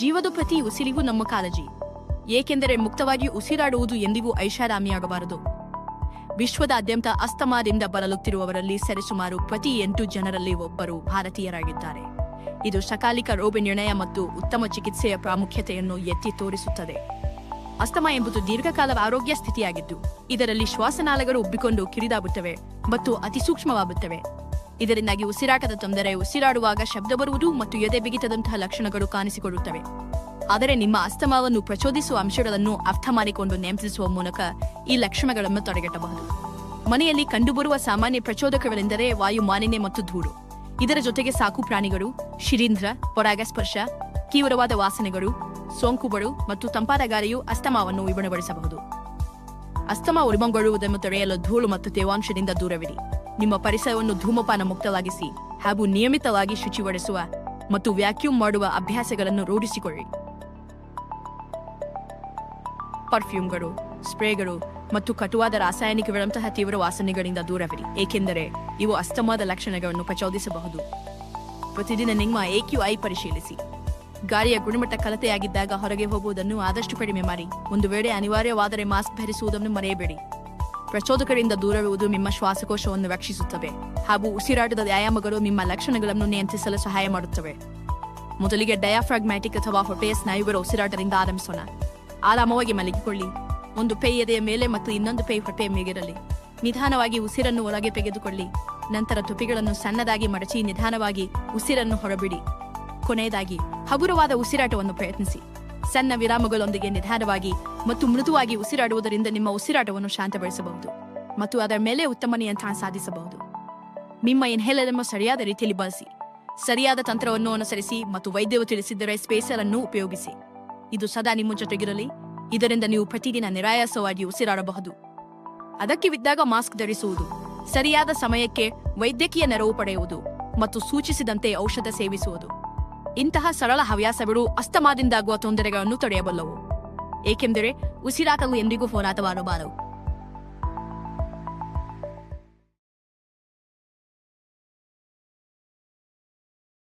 ಜೀವದ ಪ್ರತಿ ಉಸಿರಿಗೂ ನಮ್ಮ ಕಾಳಜಿ, ಏಕೆಂದರೆ ಮುಕ್ತವಾಗಿ ಉಸಿರಾಡುವುದು ಎಂದಿಗೂ ಐಷಾರಾಮಿಯಾಗಬಾರದು. ವಿಶ್ವದಾದ್ಯಂತ ಅಸ್ತಮಾದಿಂದ ಬಳಲುತ್ತಿರುವವರಲ್ಲಿ ಸರಿಸುಮಾರು ಪ್ರತಿ 8 ಜನರಲ್ಲಿ ಒಬ್ಬರು ಭಾರತೀಯರಾಗಿದ್ದಾರೆ. ಇದು ಸಕಾಲಿಕ ರೋಗ ನಿರ್ಣಯ ಮತ್ತು ಉತ್ತಮ ಚಿಕಿತ್ಸೆಯ ಪ್ರಾಮುಖ್ಯತೆಯನ್ನು ಎತ್ತಿ ತೋರಿಸುತ್ತದೆ. ಅಸ್ತಮಾ ಎಂಬುದು ದೀರ್ಘಕಾಲದ ಆರೋಗ್ಯ ಸ್ಥಿತಿಯಾಗಿದ್ದು, ಇದರಲ್ಲಿ ಶ್ವಾಸನಾಳಗಳು ಉಬ್ಬಿಕೊಂಡು ಕಿರಿದಾಗುತ್ತವೆ ಮತ್ತು ಅತಿಸೂಕ್ಷ್ಮವಾಗುತ್ತವೆ. ಇದರಿಂದಾಗಿ ಉಸಿರಾಟದ ತೊಂದರೆ, ಉಸಿರಾಡುವಾಗ ಶಬ್ದ ಬರುವುದು ಮತ್ತು ಎದೆ ಬಿಗಿತದಂತಹ ಲಕ್ಷಣಗಳು ಕಾಣಿಸಿಕೊಳ್ಳುತ್ತವೆ. ಆದರೆ ನಿಮ್ಮ ಅಸ್ತಮಾವನ್ನು ಪ್ರಚೋದಿಸುವ ಅಂಶಗಳನ್ನು ಅರ್ಥ ಮಾಡಿಕೊಂಡು ನಿಯಂತ್ರಿಸುವ ಮೂಲಕ ಈ ಲಕ್ಷಣಗಳನ್ನು ತಡೆಗಟ್ಟಬಹುದು. ಮನೆಯಲ್ಲಿ ಕಂಡುಬರುವ ಸಾಮಾನ್ಯ ಪ್ರಚೋದಕಗಳೆಂದರೆ ವಾಯು ಮಾಲಿನ್ಯ ಮತ್ತು ಧೂಳು. ಇದರ ಜೊತೆಗೆ ಸಾಕು ಪ್ರಾಣಿಗಳು, ಶಿಲೀಂಧ್ರ, ಪರಾಗಸ್ಪರ್ಶ, ತೀವ್ರವಾದ ವಾಸನೆಗಳು, ಸೋಂಕುಗಳು ಮತ್ತು ತಂಪಾದ ಗಾಳಿಯು ಅಸ್ತಮಾವನ್ನು ಉಲ್ಬಣಗೊಳಿಸಬಹುದು. ಅಸ್ತಮಾ ಉಲ್ಬಣಗೊಳ್ಳುವುದನ್ನು ತಡೆಯಲು ಧೂಳು ಮತ್ತು ತೇವಾಂಶದಿಂದ ದೂರವಿರಿ. ನಿಮ್ಮ ಪರಿಸರವನ್ನು ಧೂಮಪಾನ ಮುಕ್ತವಾಗಿಸಿ ಹಾಗೂ ನಿಯಮಿತವಾಗಿ ಶುಚಿಗೊಳಿಸುವ ಮತ್ತು ವ್ಯಾಕ್ಯೂಮ್ ಮಾಡುವ ಅಭ್ಯಾಸಗಳನ್ನು ರೂಢಿಸಿಕೊಳ್ಳಿ. ಪರ್ಫ್ಯೂಮ್ಗಳು, ಸ್ಪ್ರೇಗಳು ಮತ್ತು ಕಟುವಾದ ರಾಸಾಯನಿಕಗಳಂತಹ ತೀವ್ರ ವಾಸನೆಗಳಿಂದ ದೂರವಿರಿ, ಏಕೆಂದರೆ ಇವು ಅಸ್ತಮಾದ ಲಕ್ಷಣಗಳನ್ನು ಪ್ರಚೋದಿಸಬಹುದು. ಪ್ರತಿದಿನ ನಿಮ್ಮ AQI ಪರಿಶೀಲಿಸಿ. ಗಾಳಿಯ ಗುಣಮಟ್ಟ ಕಳಪೆಯಾಗಿದ್ದಾಗ ಹೊರಗೆ ಹೋಗುವುದನ್ನು ಆದಷ್ಟು ಕಡಿಮೆ ಮಾಡಿ. ಒಂದು ವೇಳೆ ಅನಿವಾರ್ಯವಾದರೆ ಮಾಸ್ಕ್ ಧರಿಸುವುದನ್ನು ಮರೆಯಬೇಡಿ. ಪ್ರಚೋದಕರಿಂದ ದೂರವಿರುವುದು ನಿಮ್ಮ ಶ್ವಾಸಕೋಶವನ್ನು ರಕ್ಷಿಸುತ್ತವೆ ಹಾಗೂ ಉಸಿರಾಟದ ವ್ಯಾಯಾಮಗಳು ನಿಮ್ಮ ಲಕ್ಷಣಗಳನ್ನು ನಿಯಂತ್ರಿಸಲು ಸಹಾಯ ಮಾಡುತ್ತವೆ. ಮೊದಲಿಗೆ ಡಯಾಫ್ರಾಗ್ಮ್ಯಾಟಿಕ್ ಅಥವಾ ಹೊಟ್ಟೆಯ ಸ್ನಾಯುಗಳ ಉಸಿರಾಟದಿಂದ ಆರಂಭಿಸೋಣ. ಆರಾಮವಾಗಿ ಮಲಗಿಕೊಳ್ಳಿ. ಒಂದು ಕೈ ಎದೆಯ ಮೇಲೆ ಮತ್ತು ಇನ್ನೊಂದು ಕೈ ಹೊಟ್ಟೆಯ ಮೇಲಿರಲಿ. ನಿಧಾನವಾಗಿ ಉಸಿರನ್ನು ಒಳಗೆ ತೆಗೆದುಕೊಳ್ಳಿ. ನಂತರ ತುಟಿಗಳನ್ನು ಸಣ್ಣದಾಗಿ ಮಡಚಿ ನಿಧಾನವಾಗಿ ಉಸಿರನ್ನು ಹೊರಬಿಡಿ. ಕೊನೆಯದಾಗಿ ಹಗುರವಾದ ಉಸಿರಾಟವನ್ನು ಪ್ರಯತ್ನಿಸಿ. ಸಣ್ಣ ವಿರಾಮಗಳೊಂದಿಗೆ ನಿಧಾನವಾಗಿ ಮತ್ತು ಮೃದುವಾಗಿ ಉಸಿರಾಡುವುದರಿಂದ ನಿಮ್ಮ ಉಸಿರಾಟವನ್ನು ಶಾಂತಗೊಳಿಸಬಹುದು ಮತ್ತು ಅದರ ಮೇಲೆ ಉತ್ತಮ ನಿಯಂತ್ರಣ ಸಾಧಿಸಬಹುದು. ನಿಮ್ಮ ಇನ್ಹೇಲರ್ ಅನ್ನು ಸರಿಯಾದ ರೀತಿಯಲ್ಲಿ ಬಳಸಿ. ಸರಿಯಾದ ತಂತ್ರವನ್ನು ಅನುಸರಿಸಿ ಮತ್ತು ವೈದ್ಯರು ತಿಳಿಸಿದರೆ ಸ್ಪೇಸರ್ ಅನ್ನು ಉಪಯೋಗಿಸಿ. ಇದು ಸದಾ ನಿಮ್ಮ ಜೊತೆಗಿರಲಿ. ಇದರಿಂದ ನೀವು ಪ್ರತಿದಿನ ನಿರಾಯಾಸವಾಗಿ ಉಸಿರಾಡಬಹುದು. ಅಗತ್ಯವಿದ್ದಾಗ ಮಾಸ್ಕ್ ಧರಿಸುವುದು, ಸರಿಯಾದ ಸಮಯಕ್ಕೆ ವೈದ್ಯಕೀಯ ನೆರವು ಪಡೆಯುವುದು ಮತ್ತು ಸೂಚಿಸಿದಂತೆ ಔಷಧ ಸೇವಿಸುವುದು. ಇಂತಹ ಸರಳ ಹವ್ಯಾಸಗಳು ಅಸ್ತಮಾದಿಂದಾಗುವ ತೊಂದರೆಗಳನ್ನು ತಡೆಯಬಲ್ಲವು, ಏಕೆಂದರೆ ಉಸಿರಾಟವು ಎಂದಿಗೂ ಹೋರಾಟವಾಗಬಾರದು.